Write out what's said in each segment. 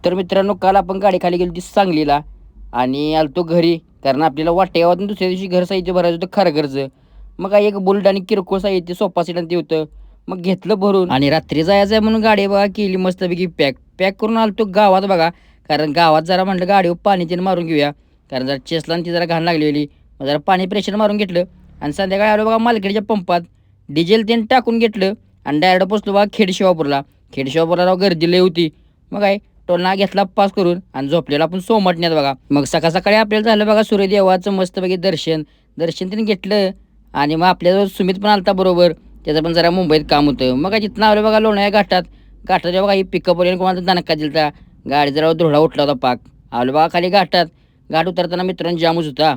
तर मित्रांनो, काल आपण गाडी खाली गेली होती सांगलीला आणि आलतो घरी, कारण आपल्याला वाटेगावातून दुसऱ्या दिवशी घर साहित्य भरायचं होतं खारघरचं. मग काय एक बुलेट आणि किरकोळ साहित्य सोफा सेट आणि ते होतं. मग घेतलं भरून आणि रात्री जायचं आहे म्हणून गाडी बघा केली मस्तपैकी पॅक. पॅक करून आलतो गावात बघा, कारण गावात जरा म्हटलं गाडीवर पाणी त्यानं मारून घेऊया, कारण जरा चेसला आणि ती जरा घाण लागलेली. मग जरा पाणी प्रेशर मारून घेतलं आणि संध्याकाळी आलो बघा मालखेडच्या पंपात. डिझेल त्यानं टाकून घेतलं आणि डायरेक्ट पोचलो बघा खेडशिवापूरला. खेडशिवापूरला राव गर्दी लई होती. मग काय टोलना घेतला पास करून आणि झोपलेला आपण सोमटण्यात बघा. मग सकाळ सकाळी आपल्याला झालं बघा सूर्यदेवाचं मस्तपैकी दर्शन. दर्शन त्यांनी घेतलं आणि मग आपल्याजवळ सुमित पण आलता बरोबर. त्याचं पण जरा मुंबईत काम होतं. मग काय तिथनं आलो बघा लोणाया घाटात. घाटाच्या बघा ही पिकअपवर कोणाला दणका दिलता. गाडी जरा धुळा उठला होता पाक. आलो बघा खाली घाटात. घाट उतरताना मित्रांनो जामच होता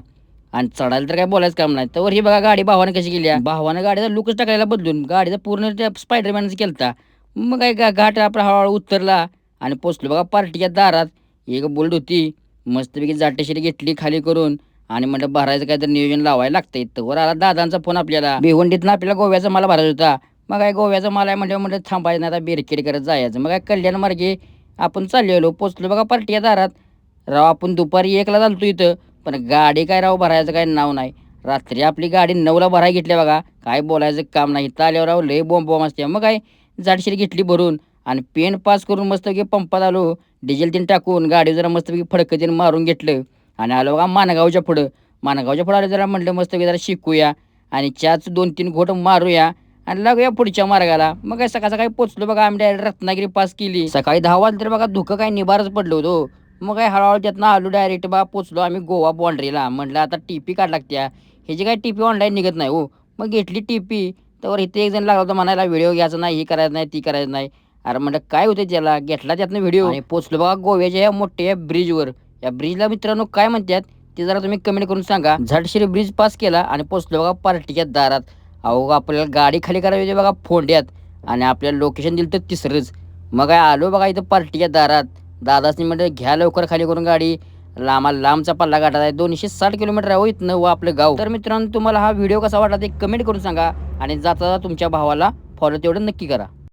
आणि चढायला तर काय बोलायचं काम नाही. तर ही बघा गाडी भावानं कशी केली. भावानं गाडीचा लुकच टाकायला बदलून गाडीचा पूर्ण त्या स्पायडरमॅनच केलता. मग काय घाट आपला हळूहळू उतरला आणि पोचलो बघा पार्टीच्या दारात. एक बुलेट होती मस्तपैकी जाटेशिरी घेतली खाली करून आणि म्हटलं भरायचं काय तर नियोजन लावायला लागतंय. तर आला दादांचा फोन आपल्याला. भिवंडीतनं आपल्याला गोव्याचा माल भरायचा होता. मग काय गोव्याचा माल आहे म्हटलं थांबायचं नाही आता बेरखेड करत जायचं. मग काय कल्याण मार्गे आपण चाललेलो. पोचलो बघा पार्टीच्या दारात. राव आपण दुपारी 1ला चालतो इथं, पण गाडी काय राव भरायचं काय नाव नाही. रात्री आपली गाडी 9ला भरायला घेतली बघा. काय बोलायचं काम नाही. इथं आल्यावर राव लय बॉम्ब बॉम्ब असते. मग काय जाडशिरी घेतली भरून आणि पेन पास करून मस्तपैकी पंपात आलो. डिझेल तीन टाकून गाडी जरा मस्तपैकी फडकं तीन मारून घेतलं आणि आलो बघा मानगावच्या पुढं. मानगावच्या पुढं आलं जरा म्हटलं मस्तपैकी जरा शिकूया आणि चहाच 2-3 घोट मारूया आणि लागूया पुढच्या मार्गाला. मग काय सकाळ सकाळी पोचलो बघा. आम्ही डायरेक्ट रत्नागिरी पास केली. सकाळी 10 वाजले तर बघा धुकं काय निबारच पडलो होतो. मग काय हळूहळू त्यातनं आलो डायरेक्ट बा पोचलो आम्ही गोवा बाँड्रीला. म्हटलं आता टीपी काढ लागत्या. ह्याची काय टीपी ऑनलाईन निघत नाही हो. मग घेतली टीपी. तर इथे एक जण लागला होता म्हणायला व्हिडिओ घ्यायचा नाही, ही करायचं नाही, ती करायचं नाही. अरे म्हटलं काय होतं त्याला. घेतला त्यातनं व्हिडिओ आणि पोचलो बघा गोव्याच्या या मोठ्या ब्रिजवर. या ब्रिजला मित्रांनो काय म्हणतात ते जरा तुम्ही कमेंट करून सांगा. झाडशिरी ब्रिज पास केला आणि पोचलो बघा पार्टीच्या दारात. अहो आपल्याला गाडी खाली करायची होती बघा फोंड्यात आणि आपल्याला लोकेशन दिलं तर तिसरंच. मग काय आलो बघा इथं पार्टीच्या दारात. दादासनी म्हटलं घ्या लवकर खाली करून गाडी. लांबचा पल्ला गाठात आहे. 260 किलोमीटर आहे हो इथनं व आपलं गाव. तर मित्रांनो तुम्हाला हा व्हिडिओ कसा वाटला ते कमेंट करून सांगा आणि जाता तुमच्या भावाला फॉलो तेवढं नक्की करा.